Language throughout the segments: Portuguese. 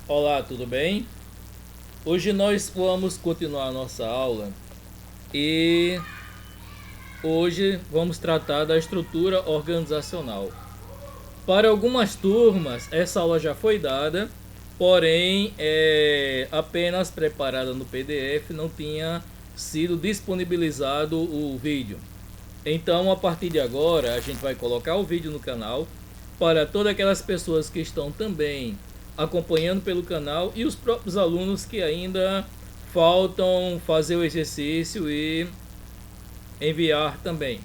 Olá, tudo bem? Hoje nós vamos continuar a nossa aula e hoje vamos tratar da estrutura organizacional. Para algumas turmas, essa aula já foi dada, porém é apenas preparada no PDF, não tinha sido disponibilizado o vídeo. Então, a partir de agora, a gente vai colocar o vídeo no canal para todas aquelas pessoas que estão também acompanhando pelo canal e os próprios alunos que ainda faltam fazer o exercício e enviar também,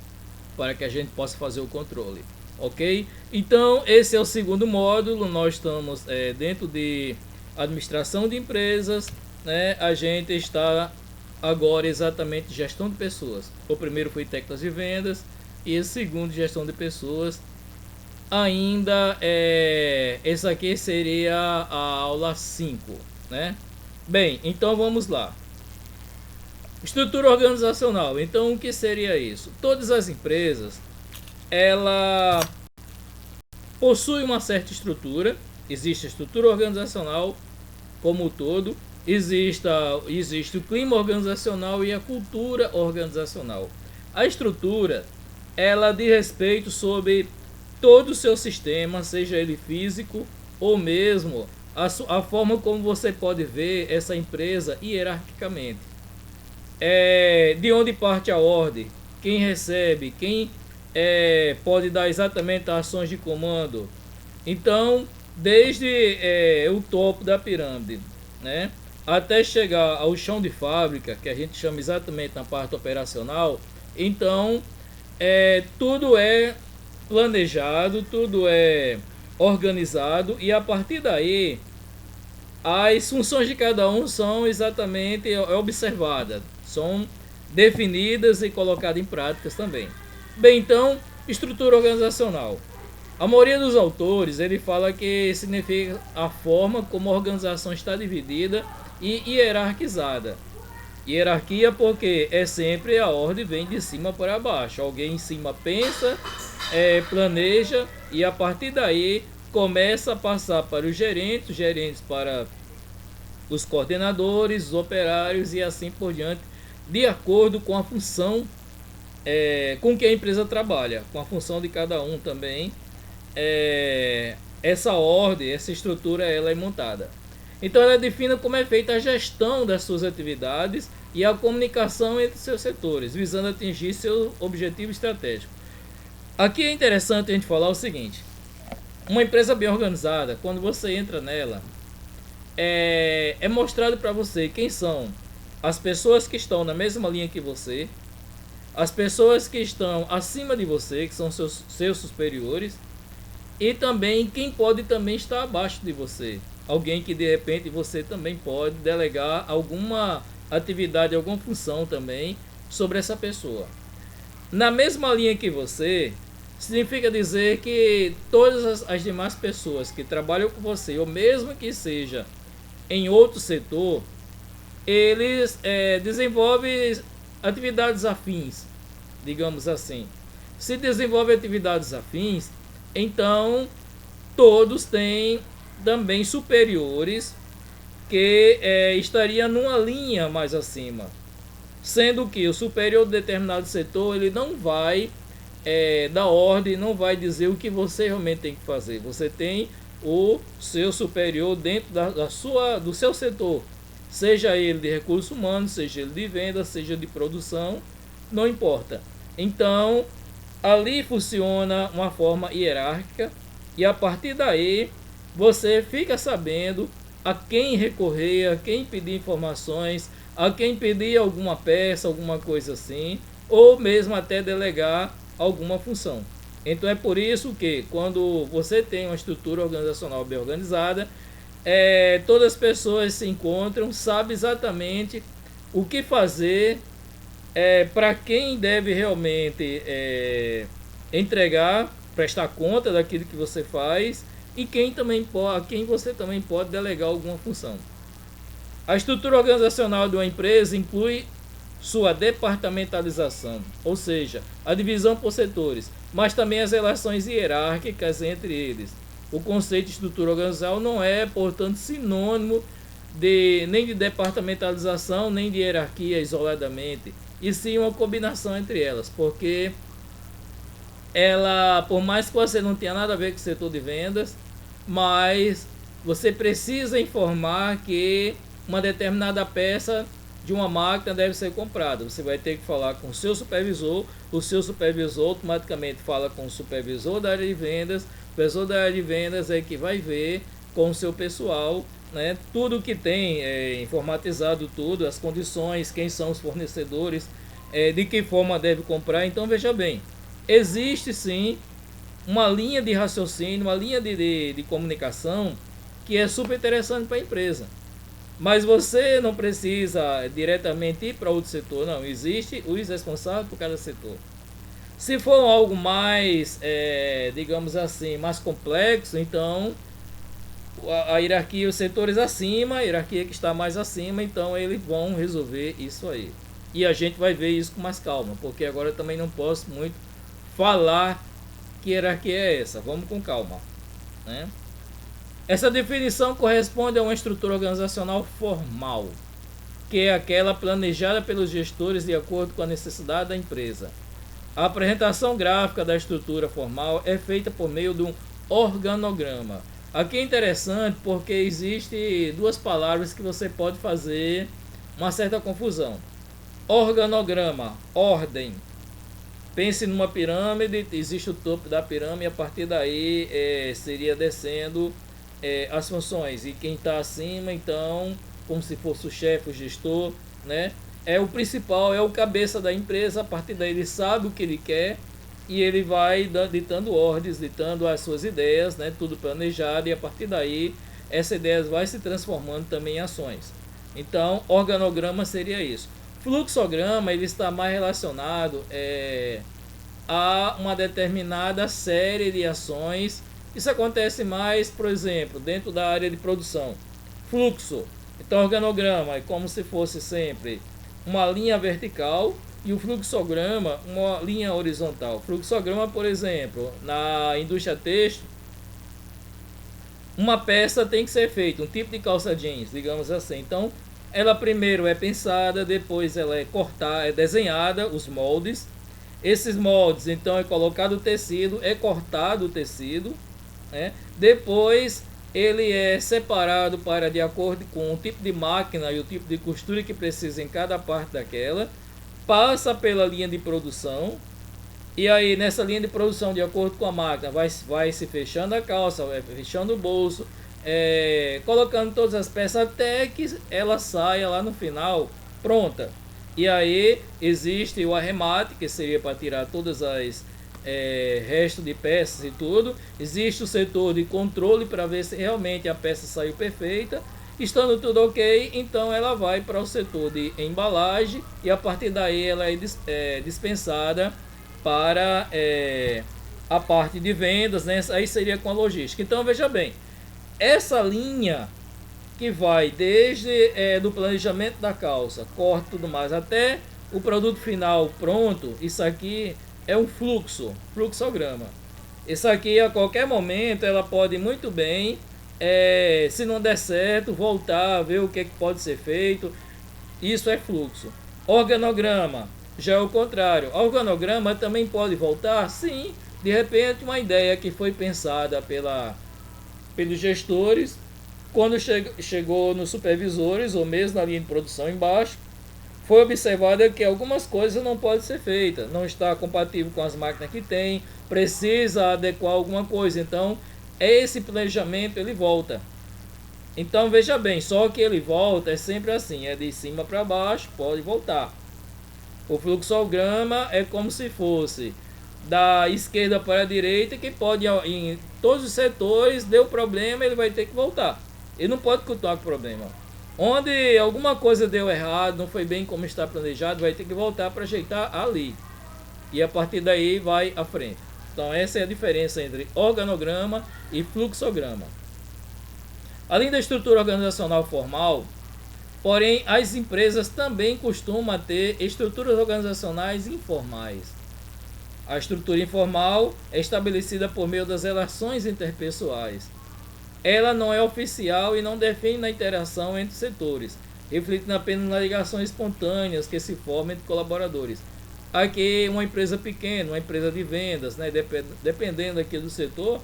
para que a gente possa fazer o controle, ok? Então, esse é o segundo módulo. Nós estamos dentro de administração de empresas, né? A gente está agora exatamente gestão de pessoas. O primeiro foi técnicas de vendas e o segundo gestão de pessoas. Ainda essa aqui seria a aula 5, né? Bem, então vamos lá. Estrutura organizacional. Então, o que seria isso? Todas as empresas, ela possui uma certa estrutura. Existe a estrutura organizacional como um todo, existe o clima organizacional e a cultura organizacional. A estrutura, ela diz respeito sobre todo o seu sistema, seja ele físico ou mesmo a forma como você pode ver essa empresa hierarquicamente. De onde parte a ordem, quem recebe, quem pode dar exatamente as ações de comando. Então, desde o topo da pirâmide, né, até chegar ao chão de fábrica, que a gente chama exatamente na parte operacional, então tudo é planejado, tudo é organizado e a partir daí as funções de cada um são exatamente observadas, são definidas e colocadas em práticas também. Bem, então, estrutura organizacional. A maioria dos autores, ele fala que significa a forma como a organização está dividida e hierarquizada. Hierarquia porque é sempre a ordem vem de cima para baixo. Alguém em cima pensa, planeja e a partir daí começa a passar para os gerentes para os coordenadores, os operários e assim por diante, de acordo com a função com que a empresa trabalha, com a função de cada um também. Essa ordem, essa estrutura, ela é montada. Então ela define como é feita a gestão das suas atividades e a comunicação entre seus setores, visando atingir seu objetivo estratégico. Aqui é interessante a gente falar o seguinte: uma empresa bem organizada, quando você entra nela, é mostrado para você quem são as pessoas que estão na mesma linha que você, as pessoas que estão acima de você, que são seus superiores, e também quem pode também estar abaixo de você. Alguém que de repente você também pode delegar alguma atividade, alguma função também sobre essa pessoa. Na mesma linha que você, significa dizer que todas as demais pessoas que trabalham com você, ou mesmo que seja em outro setor, eles desenvolvem atividades afins, digamos assim. Se desenvolvem atividades afins, então todos têm também superiores que estaria numa linha mais acima, sendo que o superior de determinado setor ele não vai dar ordem, não vai dizer o que você realmente tem que fazer. Você tem o seu superior dentro do seu setor, seja ele de recursos humanos, seja ele de venda, seja de produção, não importa. Então ali funciona uma forma hierárquica e a partir daí você fica sabendo a quem recorrer, a quem pedir informações, a quem pedir alguma peça, alguma coisa assim, ou mesmo até delegar alguma função. Então é por isso que quando você tem uma estrutura organizacional bem organizada, todas as pessoas se encontram, sabem exatamente o que fazer, para quem deve realmente entregar, prestar conta daquilo que você faz e a quem você também pode delegar alguma função. A estrutura organizacional de uma empresa inclui sua departamentalização, ou seja, a divisão por setores, mas também as relações hierárquicas entre eles, O conceito de estrutura organizacional não é, portanto, sinônimo nem de departamentalização, nem de hierarquia isoladamente, e sim uma combinação entre elas, porque ela, por mais que você não tenha nada a ver com o setor de vendas, mas você precisa informar que uma determinada peça de uma máquina deve ser comprada. Você vai ter que falar com o seu supervisor automaticamente fala com o supervisor da área de vendas, o supervisor da área de vendas é que vai ver com o seu pessoal, né, tudo que tem informatizado, tudo, as condições, quem são os fornecedores, de que forma deve comprar. Então veja bem, existe sim uma linha de raciocínio, uma linha de comunicação que é super interessante para a empresa. Mas você não precisa diretamente ir para outro setor, não. Existe os responsáveis por cada setor. Se for algo mais, digamos assim, mais complexo, então a hierarquia, os setores acima, a hierarquia que está mais acima, então eles vão resolver isso aí. E a gente vai ver isso com mais calma, porque agora eu também não posso muito falar que hierarquia é essa. Vamos com calma, né? Essa definição corresponde a uma estrutura organizacional formal, que é aquela planejada pelos gestores de acordo com a necessidade da empresa. A apresentação gráfica da estrutura formal é feita por meio de um organograma. Aqui é interessante porque existe duas palavras que você pode fazer uma certa confusão. Organograma, ordem. Pense numa pirâmide, existe o topo da pirâmide e a partir daí seria descendo as funções. E quem está acima, então, como se fosse o chefe, o gestor, né? É o principal, é o cabeça da empresa. A partir daí ele sabe o que ele quer e ele vai ditando ordens, ditando as suas ideias, né? Tudo planejado, e a partir daí essa ideia vai se transformando também em ações. Então, organograma seria isso. Fluxograma, ele está mais relacionado a uma determinada série de ações. Isso acontece mais, por exemplo, dentro da área de produção. Fluxo. Então, organograma é como se fosse sempre uma linha vertical e o fluxograma uma linha horizontal. Fluxograma, por exemplo, na indústria têxtil, uma peça tem que ser feita, um tipo de calça jeans, digamos assim. Então, ela primeiro é pensada, depois ela é cortada, é desenhada, os moldes. Esses moldes, então, é colocado o tecido, é cortado o tecido, né? Depois ele é separado para de acordo com o tipo de máquina e o tipo de costura que precisa em cada parte daquela, passa pela linha de produção, e aí nessa linha de produção, de acordo com a máquina, vai se fechando a calça, vai fechando o bolso, colocando todas as peças até que ela saia lá no final pronta. E aí existe o arremate, que seria para tirar todas as resto de peças e tudo. Existe o setor de controle para ver se realmente a peça saiu perfeita. Estando tudo ok, então ela vai para o setor de embalagem e a partir daí ela é dispensada para a parte de vendas, né? Aí seria com a logística. Então veja bem, essa linha que vai desde do planejamento da calça, corte e tudo mais, até o produto final pronto, isso aqui é um fluxograma. Isso aqui a qualquer momento ela pode muito bem, se não der certo, voltar, ver o que pode ser feito. Isso é fluxo. Organograma já é o contrário. Organograma também pode voltar, sim, de repente uma ideia que foi pensada pelos gestores, quando chegou nos supervisores ou mesmo na linha de produção embaixo, foi observado que algumas coisas não podem ser feitas, não está compatível com as máquinas que tem, precisa adequar alguma coisa. Então esse planejamento ele volta. Então veja bem, só que ele volta é sempre assim, é de cima para baixo, pode voltar. O fluxograma é como se fosse da esquerda para a direita, que pode em todos os setores, deu problema, ele vai ter que voltar. Ele não pode continuar com o problema. Onde alguma coisa deu errado, não foi bem como está planejado, vai ter que voltar para ajeitar ali. E a partir daí vai à frente. Então essa é a diferença entre organograma e fluxograma. Além da estrutura organizacional formal, porém as empresas também costumam ter estruturas organizacionais informais. A estrutura informal é estabelecida por meio das relações interpessoais. Ela não é oficial e não define a interação entre setores, refletindo apenas nas ligações espontâneas que se formam entre colaboradores. Aqui, uma empresa pequena, uma empresa de vendas, né, dependendo aqui do setor,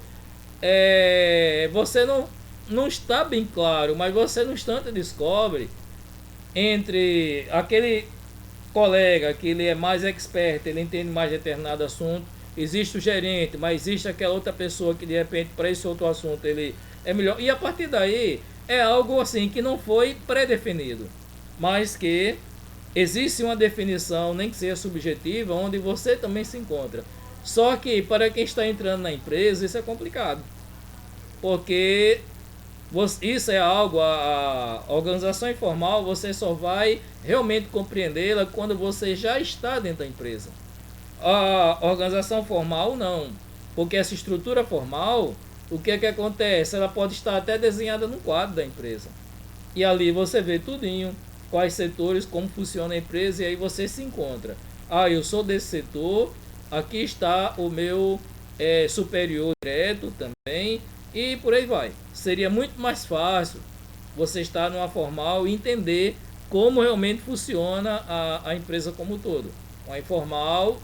você não está bem claro, mas você no instante descobre entre aquele colega que ele é mais expert, ele entende mais determinado assunto, existe o gerente, mas existe aquela outra pessoa que de repente para esse outro assunto ele é melhor. E a partir daí é algo assim que não foi pré-definido, mas que existe uma definição, nem que seja subjetiva, onde você também se encontra. Só que para quem está entrando na empresa isso é complicado, porque isso é algo, a organização informal você só vai realmente compreendê-la quando você já está dentro da empresa. A organização formal não, porque essa estrutura formal, o que é que acontece? Ela pode estar até desenhada no quadro da empresa. E ali você vê tudinho, quais setores, como funciona a empresa, e aí você se encontra. Ah, eu sou desse setor, aqui está o meu superior direto também, e por aí vai. Seria muito mais fácil você estar numa formal e entender como realmente funciona a empresa como um todo. Uma informal,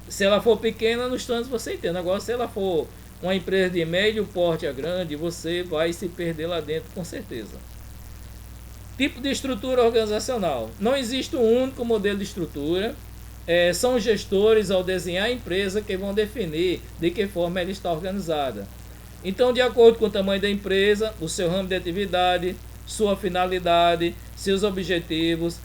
se ela for pequena, nos tantos você entende. Agora, se ela for uma empresa de médio porte a grande, você vai se perder lá dentro com certeza. Tipo de estrutura organizacional. Não existe um único modelo de estrutura. São os gestores, ao desenhar a empresa, que vão definir de que forma ela está organizada. Então, de acordo com o tamanho da empresa, o seu ramo de atividade, sua finalidade, seus objetivos,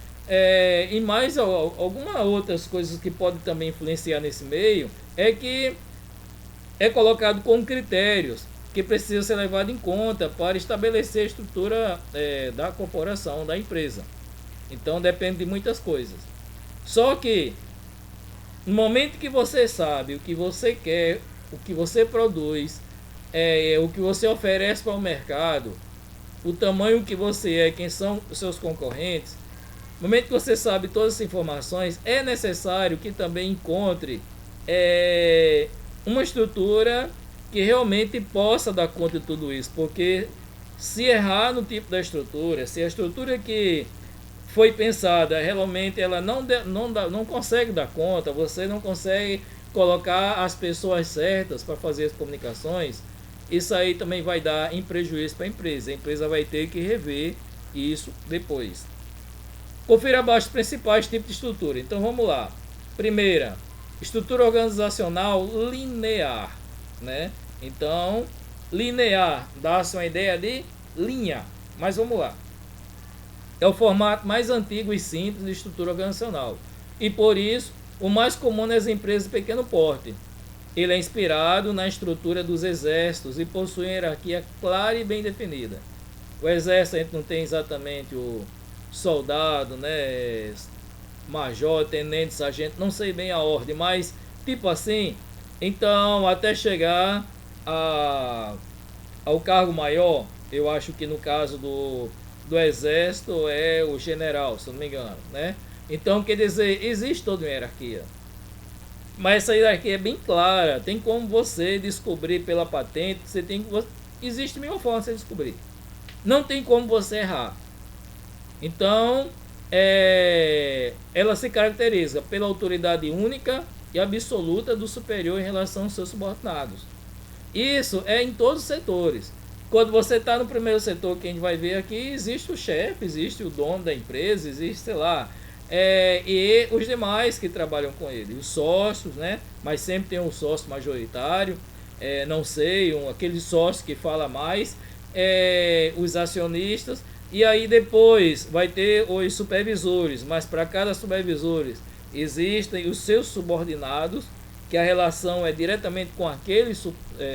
e mais algumas outras coisas que podem também influenciar nesse meio, é que é colocado como critérios que precisam ser levados em conta para estabelecer a estrutura da corporação, da empresa. Então, depende de muitas coisas. Só que, no momento que você sabe o que você quer, o que você produz, o que você oferece para o mercado, o tamanho que você é, quem são os seus concorrentes, no momento que você sabe todas essas informações, é necessário que também encontre uma estrutura que realmente possa dar conta de tudo isso, porque se errar no tipo da estrutura, se a estrutura que foi pensada realmente ela não consegue dar conta, você não consegue colocar as pessoas certas para fazer as comunicações, isso aí também vai dar em prejuízo para a empresa vai ter que rever isso depois. Confira abaixo os principais tipos de estrutura. Então vamos lá. Primeira, estrutura organizacional linear, né? Então, linear dá-se uma ideia de linha, mas vamos lá. É o formato mais antigo e simples de estrutura organizacional, e por isso o mais comum nas empresas de pequeno porte. Ele é inspirado na estrutura dos exércitos e possui uma hierarquia clara e bem definida. O exército a gente não tem exatamente o soldado, né, major, tenente, sargento, não sei bem a ordem, mas tipo assim, então até chegar ao cargo maior, eu acho que no caso do exército é o general, se eu não me engano, né? Então quer dizer, existe toda uma hierarquia. Mas essa hierarquia é bem clara, tem como você descobrir pela patente, existe mil formas de você descobrir. Não tem como você errar. Então, ela se caracteriza pela autoridade única e absoluta do superior em relação aos seus subordinados. Isso é em todos os setores. Quando você está no primeiro setor, que a gente vai ver aqui, existe o chefe, existe o dono da empresa, existe, sei lá, e os demais que trabalham com ele, os sócios, né? Mas sempre tem um sócio majoritário, não sei, aquele sócio que fala mais, os acionistas, e aí depois vai ter os supervisores, mas para cada supervisor existem os seus subordinados, que a relação é diretamente com aquele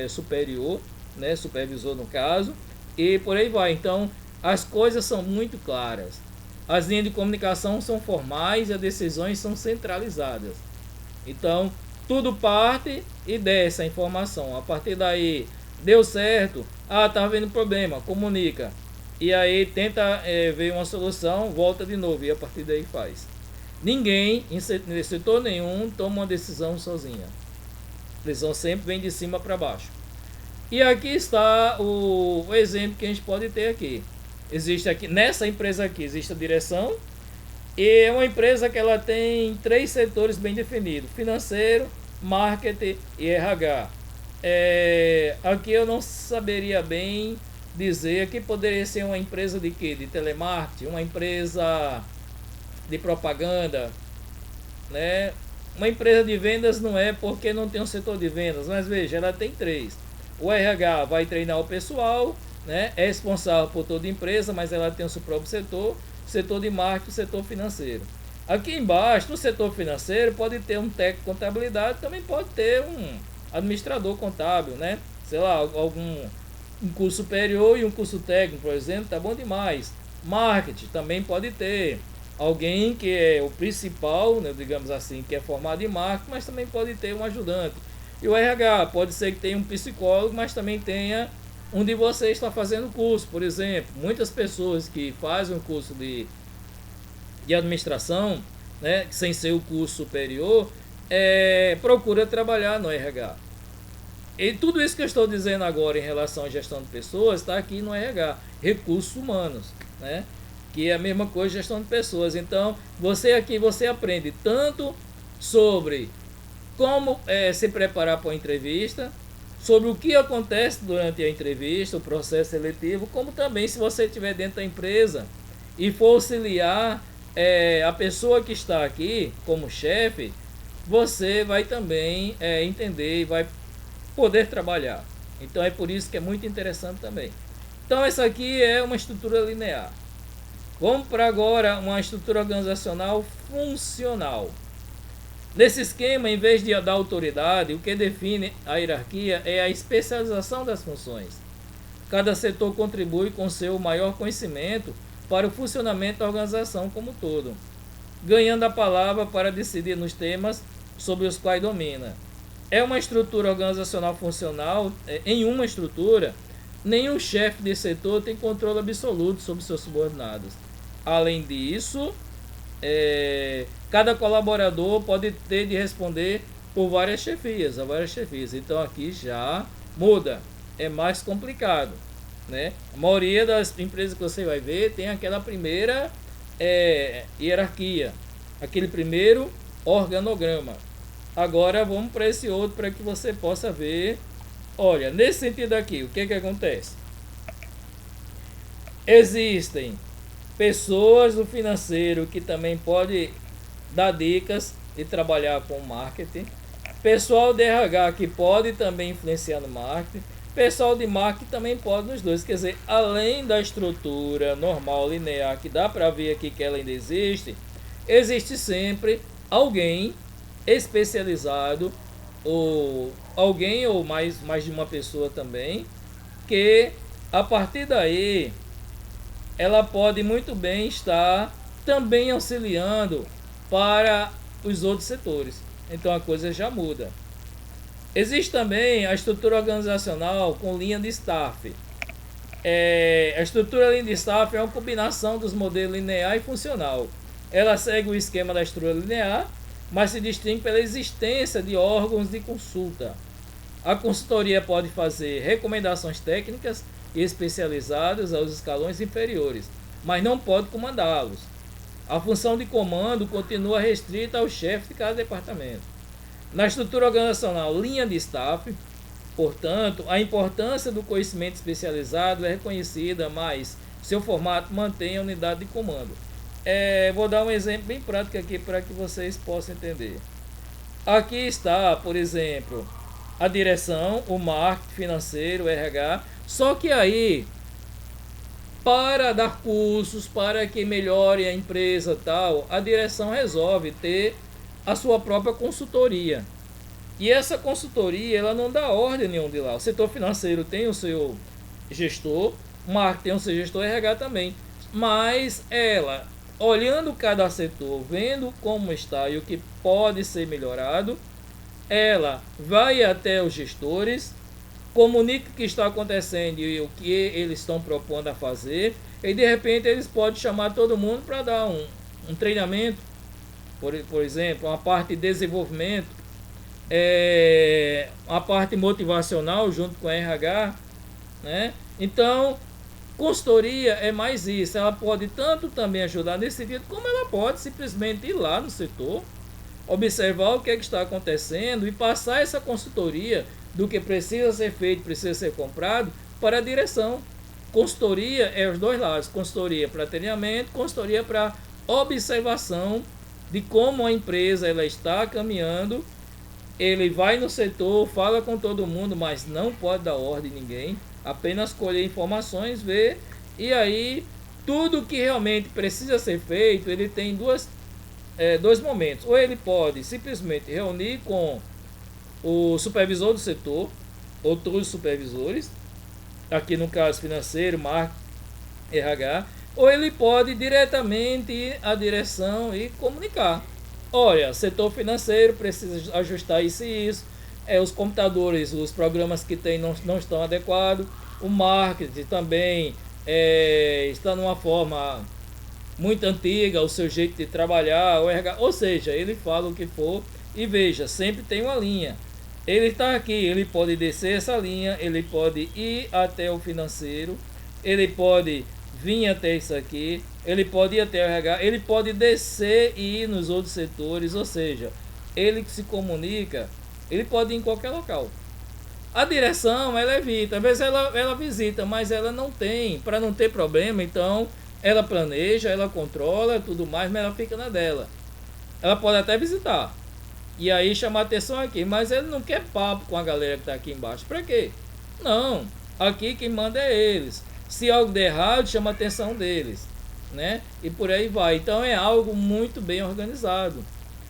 superior, né? Supervisor no caso, e por aí vai. Então as coisas são muito claras. As linhas de comunicação são formais e as decisões são centralizadas. Então, tudo parte e desce a informação. A partir daí, deu certo, tá havendo problema, comunica. E aí tenta ver uma solução, volta de novo e a partir daí faz. Ninguém, em setor nenhum, toma uma decisão sozinha. Eles vão sempre vêm de cima para baixo. E aqui está o exemplo que a gente pode ter aqui. Existe aqui, nessa empresa aqui, existe a direção. E é uma empresa que ela tem 3 setores bem definidos: financeiro, marketing e RH. Aqui eu não saberia bem dizer que poderia ser uma empresa de quê? De telemarketing, uma empresa de propaganda, né? Uma empresa de vendas não é, porque não tem um setor de vendas, mas veja, ela tem 3. O RH vai treinar o pessoal, né? É responsável por toda a empresa, mas ela tem o seu próprio setor de marketing, setor financeiro. Aqui embaixo, no setor financeiro, pode ter um técnico de contabilidade, também pode ter um administrador contábil, né? Sei lá, um curso superior e um curso técnico, por exemplo, tá bom demais. Marketing também pode ter alguém que é o principal, né, digamos assim, que é formado em marketing, mas também pode ter um ajudante. E o RH pode ser que tenha um psicólogo, mas também tenha um de vocês está fazendo curso, por exemplo. Muitas pessoas que fazem um curso de administração, né, sem ser o curso superior, procura trabalhar no RH. E tudo isso que eu estou dizendo agora em relação à gestão de pessoas está aqui no RH, recursos humanos, né? Que é a mesma coisa, gestão de pessoas. Então, você aprende tanto sobre como se preparar para uma entrevista, sobre o que acontece durante a entrevista, o processo seletivo, como também se você estiver dentro da empresa e for auxiliar a pessoa que está aqui como chefe, você vai também entender e vai poder trabalhar. Então é por isso que é muito interessante também. Então essa aqui é uma estrutura linear. Vamos para agora uma estrutura organizacional funcional. Nesse esquema, em vez da autoridade, o que define a hierarquia é a especialização das funções. Cada setor contribui com seu maior conhecimento para o funcionamento da organização como um todo, ganhando a palavra para decidir nos temas sobre os quais domina. É uma estrutura organizacional funcional. Em uma estrutura, nenhum chefe de setor tem controle absoluto sobre seus subordinados. Além disso, cada colaborador pode ter de responder por várias chefias. Então aqui já muda, é mais complicado, né? A maioria das empresas que você vai ver tem aquela primeira hierarquia, aquele primeiro organograma. Agora vamos para esse outro para que você possa ver. Olha, nesse sentido aqui, o que acontece? Existem pessoas do financeiro que também pode dar dicas de trabalhar com marketing, pessoal de RH que pode também influenciar no marketing, pessoal de marketing também pode nos dois. Quer dizer, além da estrutura normal linear que dá para ver aqui que ela ainda existe, existe sempre alguém especializado, ou alguém ou mais de uma pessoa também, que a partir daí ela pode muito bem estar também auxiliando para os outros setores. Então a coisa já muda. Existe também a estrutura organizacional com linha de staff. A estrutura linha de staff é uma combinação dos modelos linear e funcional. Ela segue o esquema da estrutura linear, mas se distingue pela existência de órgãos de consulta. A consultoria pode fazer recomendações técnicas e especializadas aos escalões inferiores, mas não pode comandá-los. A função de comando continua restrita ao chefe de cada departamento. Na estrutura organizacional linha de staff, portanto, a importância do conhecimento especializado é reconhecida, mas seu formato mantém a unidade de comando. Vou dar um exemplo bem prático aqui para que vocês possam entender. Aqui está, por exemplo, a direção, o marketing financeiro, o RH. Só que aí, para dar cursos, para que melhore a empresa tal, a direção resolve ter a sua própria consultoria. E essa consultoria, ela não dá ordem nenhum de lá. O setor financeiro tem o seu gestor, o marketing tem o seu gestor, RH também. Mas ela, olhando cada setor, vendo como está e o que pode ser melhorado, ela vai até os gestores, comunica o que está acontecendo e o que eles estão propondo a fazer, e de repente eles podem chamar todo mundo para dar um treinamento, por exemplo, uma parte de desenvolvimento, a parte motivacional junto com a RH, né? Então, consultoria é mais isso. Ela pode tanto também ajudar nesse sentido, como ela pode simplesmente ir lá no setor, observar o que é que está acontecendo e passar essa consultoria do que precisa ser feito, precisa ser comprado para a direção. Consultoria é os dois lados, consultoria para treinamento, consultoria para observação de como a empresa ela está caminhando. Ele vai no setor, fala com todo mundo, mas não pode dar ordem a ninguém, apenas colher informações, ver, e aí tudo que realmente precisa ser feito, ele tem dois momentos. Ou ele pode simplesmente reunir com o supervisor do setor, ou todos os supervisores, aqui no caso financeiro, marketing, RH, ou ele pode diretamente ir à direção e comunicar. Olha, setor financeiro precisa ajustar isso e isso. Os computadores, os programas que tem não estão adequados. O marketing também está numa forma muito antiga, o seu jeito de trabalhar, o RH, ou seja, ele fala o que for e veja, sempre tem uma linha. Ele está aqui, ele pode descer essa linha, ele pode ir até o financeiro, ele pode vir até isso aqui, ele pode ir até o RH, ele pode descer e ir nos outros setores, ou seja, ele que se comunica, ele pode ir em qualquer local. A direção, ela evita, às vezes ela visita, mas ela não tem, para não ter problema, então ela planeja, ela controla tudo mais, mas ela fica na dela. Ela pode até visitar, e aí chamar atenção aqui, mas ele não quer papo com a galera que está aqui embaixo. Para quê? Não, aqui quem manda é eles. Se algo der errado, chama a atenção deles, né? E por aí vai. Então é algo muito bem organizado.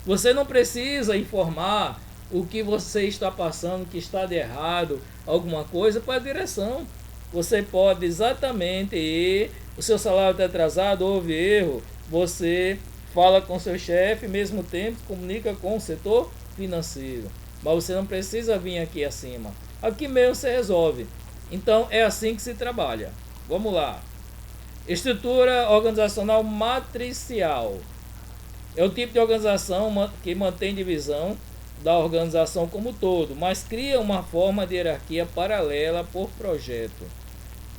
Você não precisa informar o que você está passando, que está de errado, alguma coisa para a direção. Você pode exatamente ir, o seu salário está atrasado, houve erro, você fala com seu chefe, mesmo tempo comunica com o setor financeiro. Mas você não precisa vir aqui acima. Aqui mesmo você resolve. Então é assim que se trabalha. Vamos lá. Estrutura organizacional matricial. É o tipo de organização que mantém divisão da organização como todo, mas cria uma forma de hierarquia paralela por projeto.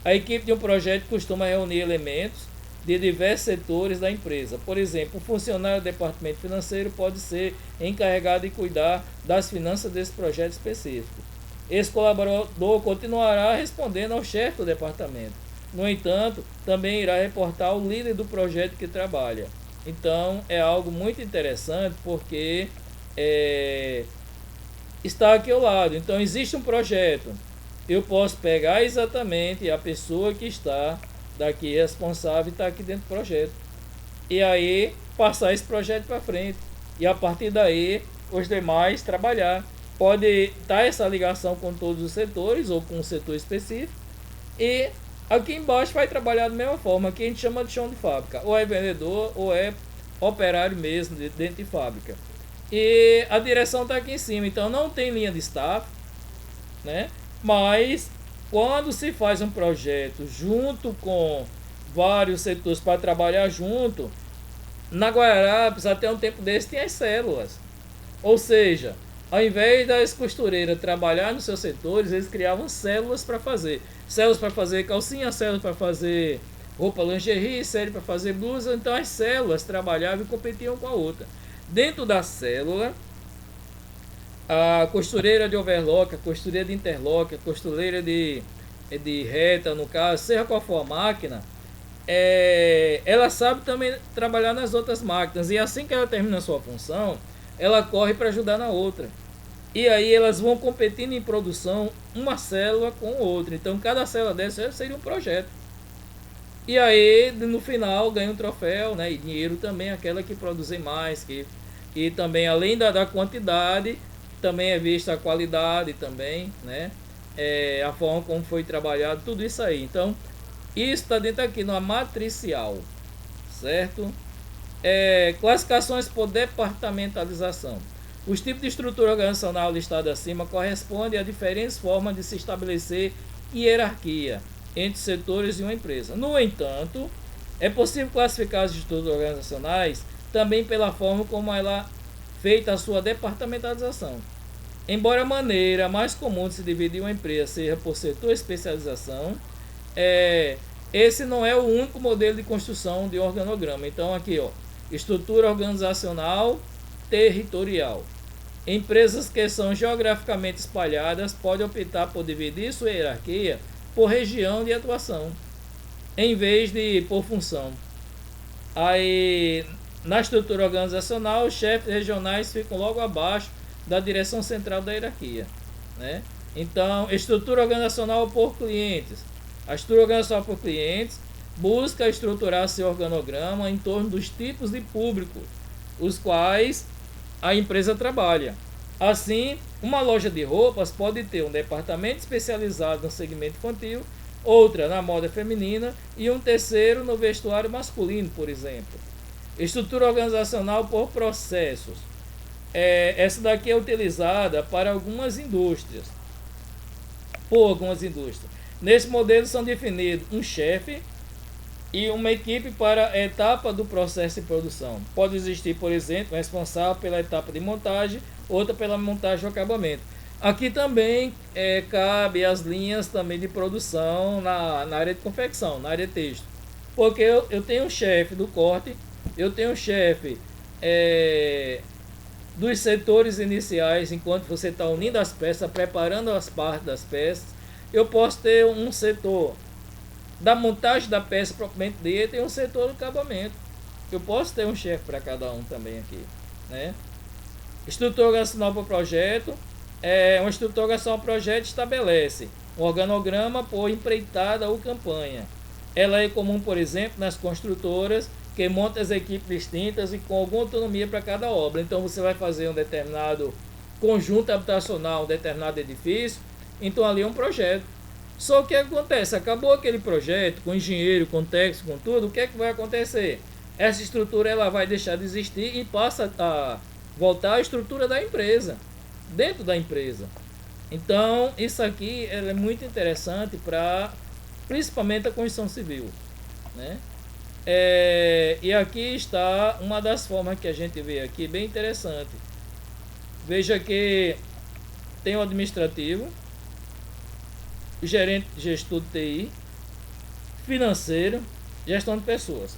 A equipe de um projeto costuma reunir elementos de diversos setores da empresa. Por exemplo, um funcionário do departamento financeiro pode ser encarregado de cuidar das finanças desse projeto específico. Esse colaborador continuará respondendo ao chefe do departamento. No entanto, também irá reportar ao líder do projeto que trabalha. Então, é algo muito interessante porque está aqui ao lado. Então, existe um projeto. Eu posso pegar exatamente a pessoa que está daqui responsável e está aqui dentro do projeto. E aí, passar esse projeto para frente. E a partir daí, os demais trabalhar. Pode estar essa ligação com todos os setores ou com um setor específico. E aqui embaixo vai trabalhar da mesma forma, que a gente chama de chão de fábrica. Ou é vendedor ou é operário mesmo dentro de fábrica. E a direção está aqui em cima, então não tem linha de staff, né? Mas quando se faz um projeto junto com vários setores para trabalhar junto, na Guararapes até um tempo desse tinha as células. Ou seja, ao invés das costureiras trabalhar nos seus setores, eles criavam células para fazer. Células para fazer calcinha, células para fazer roupa lingerie, células para fazer blusa. Então as células trabalhavam e competiam com a outra. Dentro da célula, a costureira de overlock, a costureira de interlock, a costureira de reta, no caso, seja qual for a máquina, ela sabe também trabalhar nas outras máquinas. E assim que ela termina a sua função, ela corre para ajudar na outra. E aí elas vão competindo em produção, uma célula com outra. Então cada célula dessa seria um projeto. E aí no final ganha um troféu, né? E dinheiro também, aquela que produzem mais, e também além da quantidade, também é vista a qualidade também, né? A forma como foi trabalhado, tudo isso aí. Então isso está dentro aqui na matricial, certo? Classificações por departamentalização. Os tipos de estrutura organizacional listados acima correspondem a diferentes formas de se estabelecer hierarquia entre setores de uma empresa. No entanto, é possível classificar as estruturas organizacionais também pela forma como ela é feita a sua departamentalização. Embora a maneira mais comum de se dividir uma empresa seja por setor e especialização, esse não é o único modelo de construção de organograma. Então aqui, ó, estrutura organizacional territorial. Empresas que são geograficamente espalhadas podem optar por dividir sua hierarquia por região de atuação, em vez de por função. Aí, na estrutura organizacional, os chefes regionais ficam logo abaixo da direção central da hierarquia, né? Então, estrutura organizacional por clientes. A estrutura organizacional por clientes busca estruturar seu organograma em torno dos tipos de público os quais a empresa trabalha. Assim, uma loja de roupas pode ter um departamento especializado no segmento infantil, outra na moda feminina e um terceiro no vestuário masculino, por exemplo. Estrutura organizacional por processos. Essa daqui é utilizada para algumas indústrias. Nesse modelo são definidos um chefe e uma equipe para a etapa do processo de produção. Pode existir, por exemplo, um responsável pela etapa de montagem, outra pela montagem e acabamento. Aqui também cabe as linhas também de produção na área de confecção, na área de texto. Porque eu tenho um chefe do corte, eu tenho um chefe dos setores iniciais, enquanto você está unindo as peças, preparando as partes das peças. Eu posso ter um setor da montagem da peça propriamente dita e um setor do acabamento. Eu posso ter um chefe para cada um também aqui, né? Estrutura organizacional para o projeto. Uma estrutura organizacional para o projeto estabelece um organograma por empreitada ou campanha. Ela é comum, por exemplo, nas construtoras, que montam as equipes distintas e com alguma autonomia para cada obra. Então você vai fazer um determinado conjunto habitacional, um determinado edifício, então ali é um projeto. Só que o que acontece? Acabou aquele projeto, com engenheiro, com técnico, com tudo, o que é que vai acontecer? Essa estrutura ela vai deixar de existir e passa a voltar à estrutura da empresa, dentro da empresa. Então, isso aqui é muito interessante para, principalmente, a construção civil, né? E aqui está uma das formas que a gente vê aqui, bem interessante. Veja que tem o administrativo, o gerente, gestor de TI, financeiro, gestão de pessoas.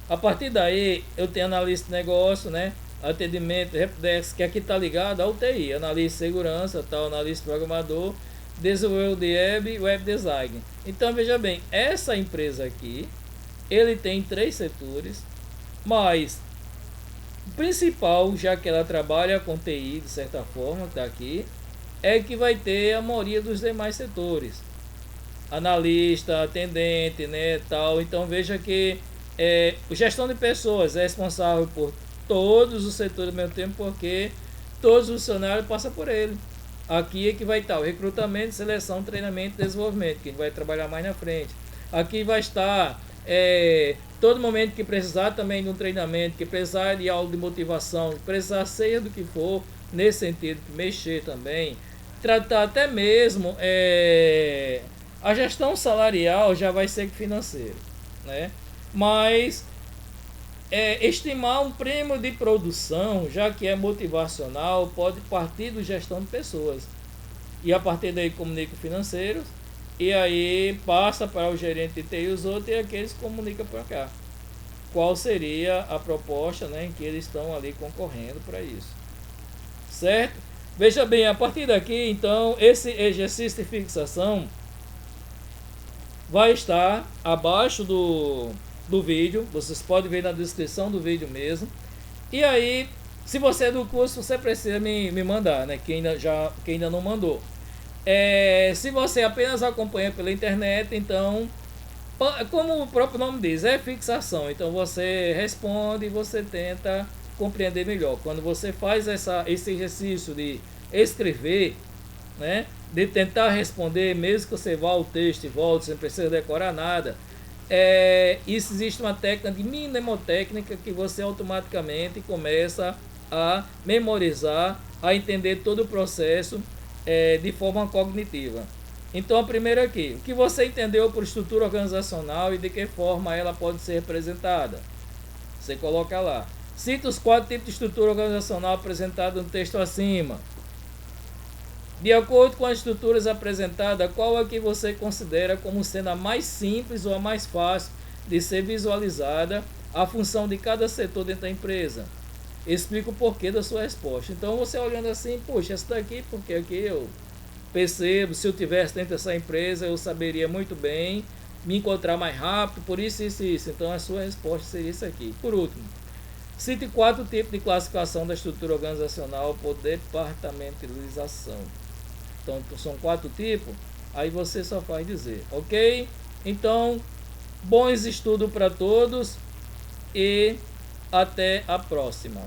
A partir daí, eu tenho analista de negócio, né? Atendimento, helpdesk, que aqui está ligado ao TI, analista de segurança, tal, analista programador, desenvolvedor de web design. Então, veja bem, essa empresa aqui, ele tem 3 setores, mas o principal, já que ela trabalha com TI, de certa forma, está aqui, é que vai ter a maioria dos demais setores. Analista, atendente, né, tal. Então veja que gestão de pessoas é responsável por todos os setores ao mesmo tempo, porque todos os funcionários passam por ele. Aqui é que vai estar o recrutamento, seleção, treinamento e desenvolvimento, que vai trabalhar mais na frente. Aqui vai estar todo momento que precisar também de um treinamento, que precisar de aula de motivação, que precisar seja do que for, nesse sentido, mexer também. Tratar até mesmo a gestão salarial já vai ser financeiro, né? Mas estimar um prêmio de produção, já que é motivacional, pode partir do gestão de pessoas. E a partir daí comunica financeiros, e aí passa para o gerente de TI e os outros, e aqueles comunicam para cá. Qual seria a proposta, né, em que eles estão ali concorrendo para isso. Certo? Veja bem, a partir daqui, então, esse exercício de fixação vai estar abaixo do vídeo. Vocês podem ver na descrição do vídeo mesmo. E aí, se você é do curso, você precisa me mandar, né? Quem ainda não mandou. Se você apenas acompanha pela internet, então, como o próprio nome diz, é fixação. Então você responde e você tenta compreender melhor. Quando você faz esse exercício de escrever, né, de tentar responder, mesmo que você vá ao texto e volte, você não precisa decorar nada, isso existe uma técnica de mnemotécnica que você automaticamente começa a memorizar, a entender todo o processo de forma cognitiva. Então, a primeira aqui, o que você entendeu por estrutura organizacional e de que forma ela pode ser representada? Você coloca lá. Cita os 4 tipos de estrutura organizacional apresentados no texto acima. De acordo com as estruturas apresentadas, qual é que você considera como sendo a mais simples ou a mais fácil de ser visualizada a função de cada setor dentro da empresa? Explica o porquê da sua resposta. Então, você olhando assim, poxa, essa daqui, porque aqui eu percebo, se eu tivesse dentro dessa empresa, eu saberia muito bem me encontrar mais rápido, por isso, isso e isso. Então, a sua resposta seria isso aqui. Por último, cite 4 tipos de classificação da estrutura organizacional por departamentalização. Então, são 4 tipos, aí você só faz dizer, ok? Então, bons estudos para todos e até a próxima.